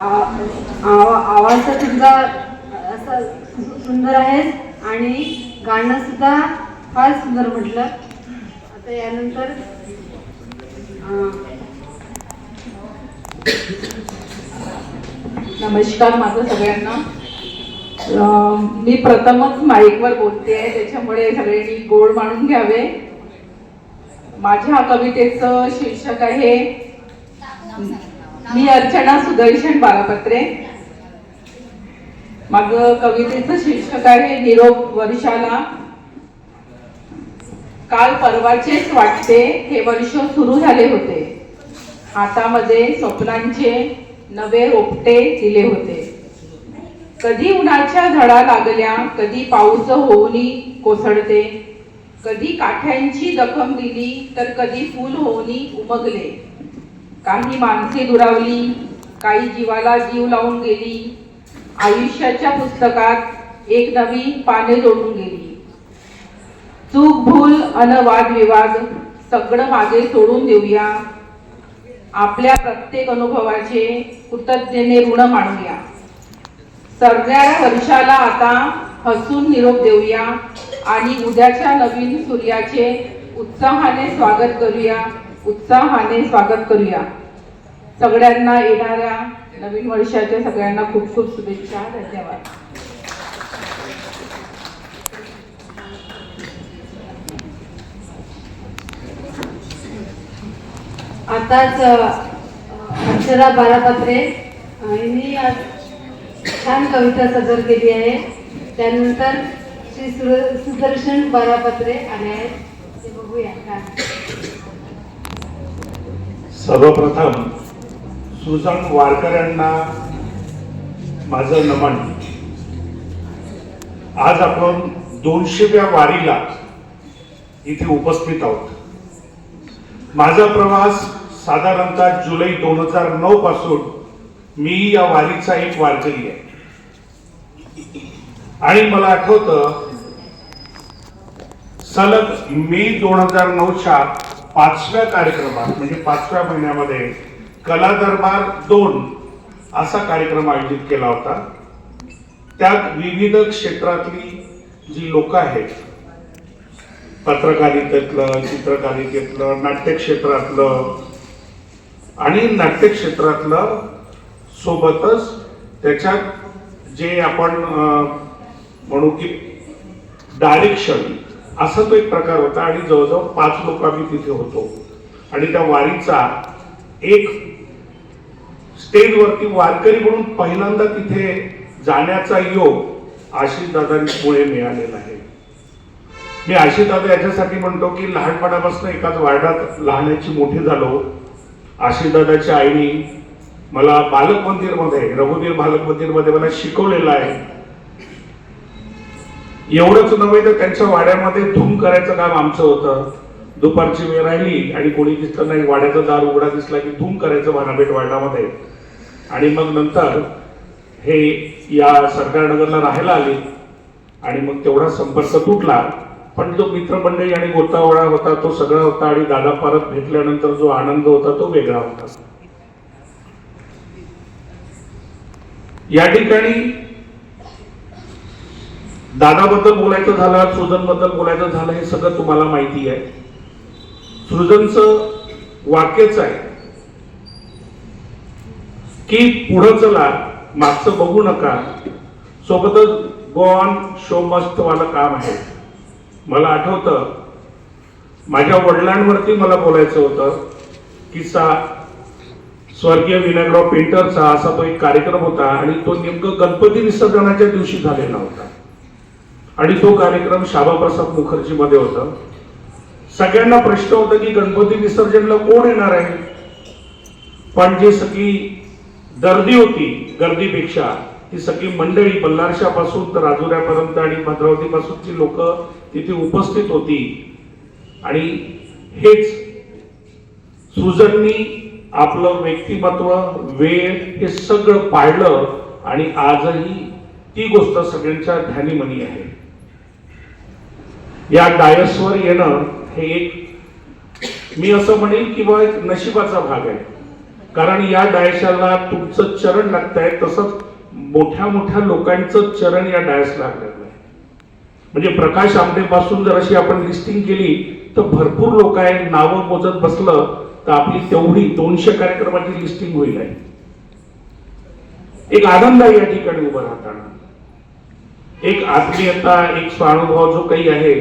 आवाज तर तुमचा असा सुंदर आहे आणि गाणं सुद्धा फार सुंदर म्हटलं. आता यानंतर नमस्कार माझं सगळ्यांना. मी प्रथमच माईकवर बोलते आहे, त्याच्यामुळे सगळ्यांनी गोड मानून घ्यावे. माझ्या कवितेचं शीर्षक आहे मी अर्चना सुदर्शन बारापत्रे. माझं कवितेचं शीर्षक आहे निरोप वर्षाला. काल परवाचेच वाटते, हे वर्ष सुरू झाले होते. हातामध्ये स्वप्नांचे नवे रोपटे दिले होते. कधी उन्हाच्या झळा लागल्या, कधी पाऊस होऊनी कोसळते. कधी काठ्यांची जखम दिली तर कधी फूल होऊनी उमगले. काही माणसे दुरावली, काही जीवाला जीव लावून गेली. आयुष्याच्या पुस्तकात एक नवी पाने जोडून गेली. चूक भूल अन वादविवाद सगळं मागे सोडून देऊया. आपल्या प्रत्येक अनुभवाचे कृतज्ञतेने ऋण मानूया. सरणाऱ्या वर्षाला आता हसून निरोप देऊया आणि उद्याच्या नवीन सूर्याचे उत्साहाने स्वागत करूया. सगळ्यांना येणाऱ्या नवीन वर्षाच्या सगळ्यांना खूप खूप शुभेच्छा. धन्यवाद. आताच अक्षरा बारापत्रे यांनी छान कविता सादर केली आहे. त्यानंतर श्री सुदर्शन बारापत्रे आले आहेत, ते बघूया का. सर्वप्रथम सुजन वारकऱ्यांना माझं नमन. आज आपण 200व्या वारीला इथे उपस्थित आहोत. माझा प्रवास साधारणतः जुलै 2009 पासून मी या वारीचा एक वारकरी आहे. आणि मला आठवतं सलग मे 2009च्या 5व्या कार्यक्रमात म्हणजे 5व्या महिन्यामध्ये कला दरबार 2 असा कार्यक्रम आयोजित केला होता. त्यात विविध क्षेत्रातली जी लोक आहेत, पत्रकारितेतलं, चित्रकारितेतलं, नाट्य क्षेत्रातलं आणि नाट्य क्षेत्रातलं, सोबतच त्याच्यात जे आपण म्हणू की डायरेक्शन असा तो एक प्रकार होता. आणि जवळजवळ 5 लोक आम्ही तिथे होतो. आणि त्या वारीचा एक स्टेजवरती वारकरी म्हणून पहिल्यांदा तिथे जाण्याचा योग आशिष दादांमुळे मिळालेला आहे. मी आशिष दादा याच्यासाठी म्हणतो की लहानपणापासून एकाच वार्डात लहानाची मोठी झालो. आशिष दादाच्या आईने मला बालक मंदिरमध्ये, रघुवीर बालक मंदिरमध्ये मला शिकवलेलं आहे. एवढंच नव्हे तर त्यांच्या वाड्यामध्ये धूम करायचं काम आमचं होतं. दुपारची वेळ राहिली आणि कोणी दिसलं नाही, वाड्याचा दार उघडा दिसला की धूम करायचं भानापेठ वाड्यामध्ये. आणि मग नंतर हे या सरकारनगरला राहायला आले आणि मग तेवढा संपर्क तुटला. पण जो मित्रमंडळी आणि गोतावळा होता तो सगळा होता. आणि दादा परत भेटल्यानंतर जो आनंद होता तो वेगळा होता. या ठिकाणी दादाबद्दल बोलायचं झालं, सृजनबद्दल बोलायचं झालं, हे सगळं तुम्हाला माहिती आहे. सृजनचं वाक्यच आहे की पुढं चला, मागचं बघू नका, सोबतच गो ऑन शो मस्ट वाला काम आहे. मला आठवतं माझ्या वडिलांवरती मला बोलायचं होतं. किस्सा स्वर्गीय विनायकराव पेंटरचा असा तो एक कार्यक्रम होता आणि तो नेमकं गणपती विसर्जनाच्या दिवशी झालेला होता. आणि तो कार्यक्रम श्यामाप्रसाद मुखर्जी मध्ये होता. सगळ्यांना प्रश्न होता की गणपती विसर्जनला कोण येणार आहे. पण जी सगळी गर्दी होती, गर्दीपेक्षा ती सगळी मंडळी बल्लारशापासून तर राजुऱ्यापर्यंत आणि भद्रावतीपासूनची लोक तिथे उपस्थित होती. आणि हेच सुजननी आपलं व्यक्तिमत्व, वेळ हे सगळं पाळलं. आणि आजही ती गोष्ट सगळ्यांच्या ध्यानीमनी आहे. या डायसवर येणं हे एक, मी असं म्हणेन की एक नशिबाचा भाग आहे. कारण या डायशाला तुमचं चरण लागतंय, तसंच मोठ्या मोठ्या लोकांचं चरण या डायसला लागलेलं आहे. म्हणजे प्रकाश आंबे पासून जर अशी आपण लिस्टिंग केली तर भरपूर लोक आहे, नावं मोजत बसलं तर आपली तेवढी 200 कार्यक्रमाची लिस्टिंग होईल आहे. एक आनंद आहे या ठिकाणी उभं राहताना, एक आत्मीयता, एक स्वानुभव जो काही आहे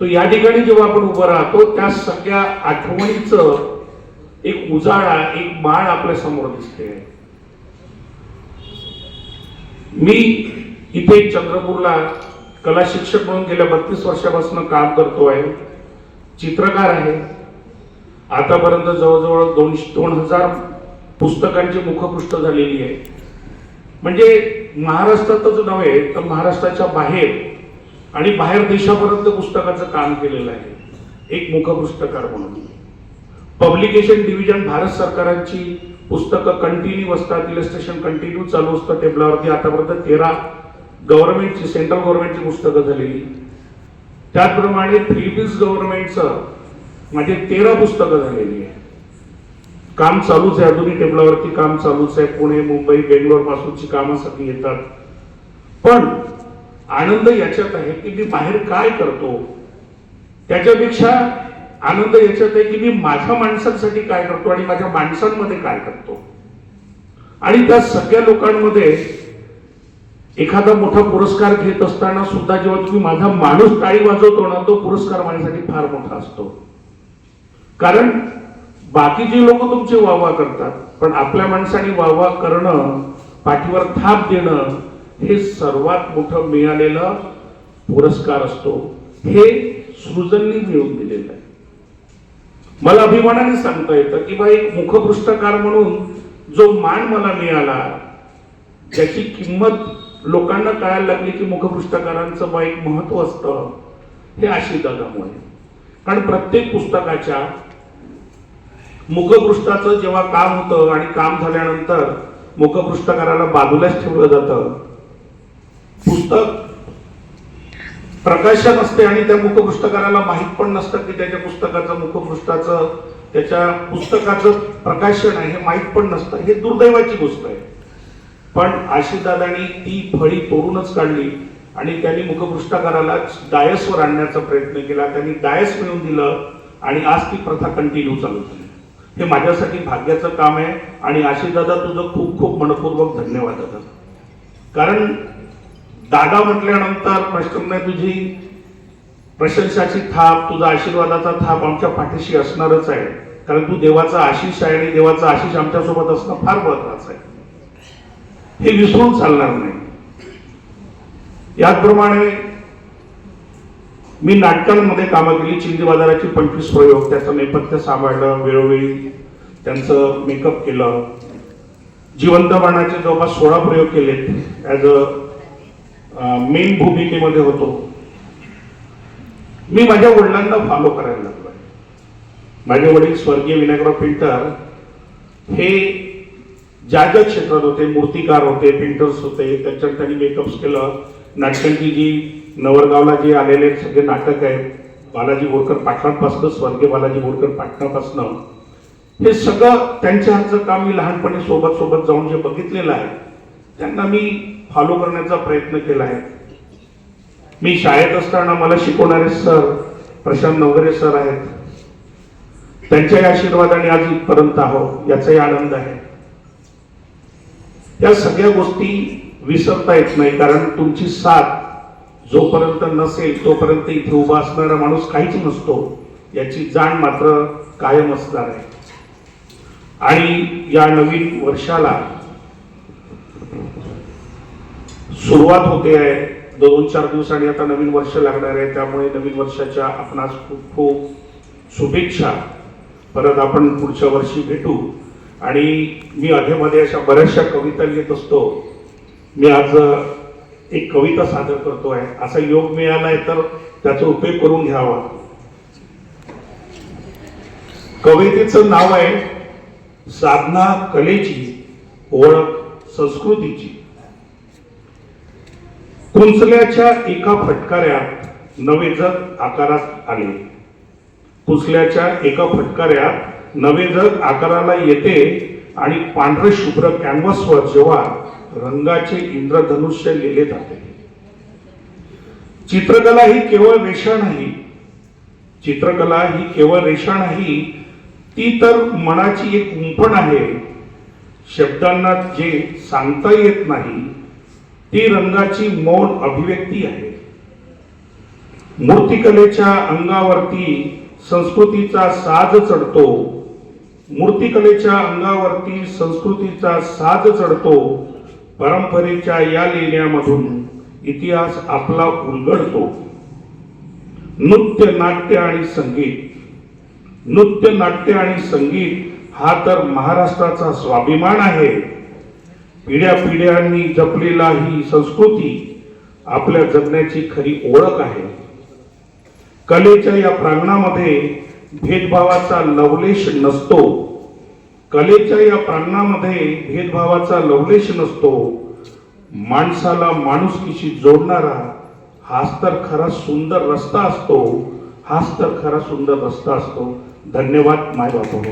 तो या ठिकाणी जेव्हा आपण उभं राहतो त्या सगळ्या आठवणीचं एक उजाळा, एक माळ आपल्या समोर दिसते. मी इथे चंद्रपूरला कला शिक्षक म्हणून गेल्या 32 वर्षापासून काम करतोय. चित्रकार आहे. आतापर्यंत जवळजवळ 2000 पुस्तकांची मुखपृष्ठ झालेली आहे. म्हणजे महाराष्ट्रातच नव्हे तर महाराष्ट्राच्या बाहेर आणि बाहेर देशापर्यंत पुस्तकाचं काम केलेलं आहे एक मुखपृष्ठकार म्हणून. पब्लिकेशन डिव्हिजन भारत सरकारांची पुस्तकं कंटिन्यू असतात, इलस्ट्रेशन कंटिन्यू चालू असतं टेबलावरती. आतापर्यंत 13 गव्हर्नमेंटची, सेंट्रल गव्हर्नमेंटची पुस्तकं झालेली. त्याचप्रमाणे फ्रीबीज गव्हर्नमेंटचं माझे 13 पुस्तकं झालेली आहे. काम चालूच आहे, अजूनही टेबलावरती काम चालूच आहे. पुणे, मुंबई, बेंगलोर पासूनची कामं सगळी येतात. पण आनंद याच्यात आहे की मी बाहेर काय करतो त्याच्यापेक्षा आनंद याच्यात आहे की मी माझ्या माणसांसाठी काय करतो आणि माझ्या माणसांमध्ये काय करतो. आणि त्या सगळ्या लोकांमध्ये एखादा मोठा पुरस्कार घेत असताना सुद्धा जेव्हा तुम्ही माझा माणूस टाळी वाजवतो ना, तो पुरस्कार माझ्यासाठी फार मोठा असतो. कारण बाकीचे लोक तुमचे वाहवा करतात, पण आपल्या माणसाने वाहवा करणं, पाठीवर थाप देणं हे सर्वात मोठं मिळालेलं पुरस्कार असतो. हे सृजननी मिळवून दिलेलं आहे. मला अभिमानाने सांगता येतं की बाई मुखपृष्ठकार म्हणून जो मान मला मिळाला, ज्याची किंमत लोकांना कळायला लागली की मुखपृष्ठकारांचं बा एक महत्व असतं, हे आशीर्वादामुळे. कारण प्रत्येक पुस्तकाच्या मुखपृष्ठाचं जेव्हा काम होतं आणि काम झाल्यानंतर मुखपृष्ठकाराला बाजूलाच ठेवलं जातं. पुस्तक प्रकाशन असते आणि त्या मुखपृष्ठकाराला माहित पण नसतं की त्याच्या पुस्तकाचं, मुखपृष्ठाचं, त्याच्या पुस्तकाचं प्रकाशन आहे हे माहित पण नसतं. हे दुर्दैवाची गोष्ट आहे. पण आशीर्वादांनी ती फळी तोडूनच काढली आणि त्यांनी मुखपृष्ठकाराला डायसवर आणण्याचा प्रयत्न केला. त्यांनी डायस मिळवून दिलं आणि आज ती प्रथा कंटिन्यू चालू झाली. हे माझ्यासाठी भाग्याचं काम आहे. आणि आशीर्वादा तुझं खूप खूप मनपूर्वक धन्यवाद दादा. कारण दादा म्हटल्यानंतर प्रश्न तुझी प्रशंसाची थाप, तुझा आशीर्वादाचा थाप आमच्या पाठीशी असणारच आहे. कारण तू देवाचा आशीष आहे आणि देवाचा आशीष आमच्या सोबत असणं फार महत्वाचं आहे. हे विसरून चालणार नाही. याचप्रमाणे मी नाटकांमध्ये कामं केली. चिंदी बाजाराची 25 प्रयोग, त्याचं नेपथ्य सांभाळलं, वेळोवेळी त्यांचं मेकअप केलं. जिवंत बाणाचे जवळपास 16 प्रयोग केलेत. ॲज अ मेन भूमिकेमध्ये होतो. मी माझ्या वडिलांना फॉलो करायला लागलो. माझे वडील स्वर्गीय विनायकराव पेंटर हे ज्या ज्या क्षेत्रात होते, मूर्तिकार होते, पेंटर्स होते, त्याच्यात त्यांनी मेकअप्स केलं. नाटकांची जी नवरगावला जे आलेले सगळे नाटक आहेत, बालाजी बोरकर पाटणापासून, स्वर्गीय बालाजी बोरकर पाटणापासून, हे सगळं त्यांच्या हातचं काम मी लहानपणी सोबत सोबत जाऊन जे बघितलेलं आहे त्यांना मी फॉलो करण्याचा प्रयत्न केला आहे. मी शाळेत असताना मला शिकवणारे सर प्रशांत नवगरे सर आहेत. त्यांच्याही आशीर्वादाने आज इथपर्यंत आहोत, याचाही आनंद आहे. या सगळ्या गोष्टी विसरता येत नाही. कारण तुमची साथ जोपर्यंत नसेल तोपर्यंत इथे उभा असणारा माणूस काहीच नसतो, याची जाण मात्र कायम असणार आहे. आणि या नवीन वर्षाला सुरुवात होते आहे. 2-4 दिवसांनी आता नवीन वर्ष लागणार आहे. त्यामुळे नवीन वर्षाच्या आपणास खूप खूप शुभेच्छा. परत आपण पुढच्या वर्षी भेटू. आणि मी अधेमध्ये अशा बऱ्याचशा कविता लिहित असतो. मी आज एक कविता सादर करतोय. असा योग मिळालाय तर त्याचा उपयोग करून घ्यावा. कवितेचं नाव आहे साधना कलेची ओळख संस्कृतीची. कुंचल्याच्या एका फटकाऱ्यात नवे जग आकारात आले. कुंचल्याच्या एका फटकाऱ्यात नवे जग आकाराला येते. आणि पांढरे शुभ्र कॅनव्हासवर जेव्हा रंगाचे इंद्रधनुष्य लिहिले जाते. चित्रकला ही केवळ रेषा नाही, चित्रकला ही केवळ रेषा नाही, ती तर मनाची एक कुंपण आहे. शब्दांना जे सांगता येत नाही ती रंगाची मौन अभिव्यक्ती आहे. मूर्तिकलेच्या अंगावरती संस्कृतीचा साज चढतो, मूर्तिकलेच्या अंगावरती संस्कृतीचा साज चढतो. परंपरेच्या या लेण्यामधून इतिहास आपला उलगडतो. नृत्य, नाट्य आणि संगीत, नृत्य, नाट्य आणि संगीत हा तर महाराष्ट्राचा स्वाभिमान आहे. पिढ्या पिढ्यांनी जपलेला ही संस्कृती आपल्या जगण्याची खरी ओळख आहे. कलेच्या या प्रांगणामध्ये भेदभावाचा लवलेश नसतो, कलेच्या या प्रांगणामध्ये भेदभावाचा लवलेश नसतो. माणसाला माणुसकीशी जोडणारा हाच तर खरा सुंदर रस्ता असतो, हाच तर खरा सुंदर रस्ता असतो. धन्यवाद माय बापू.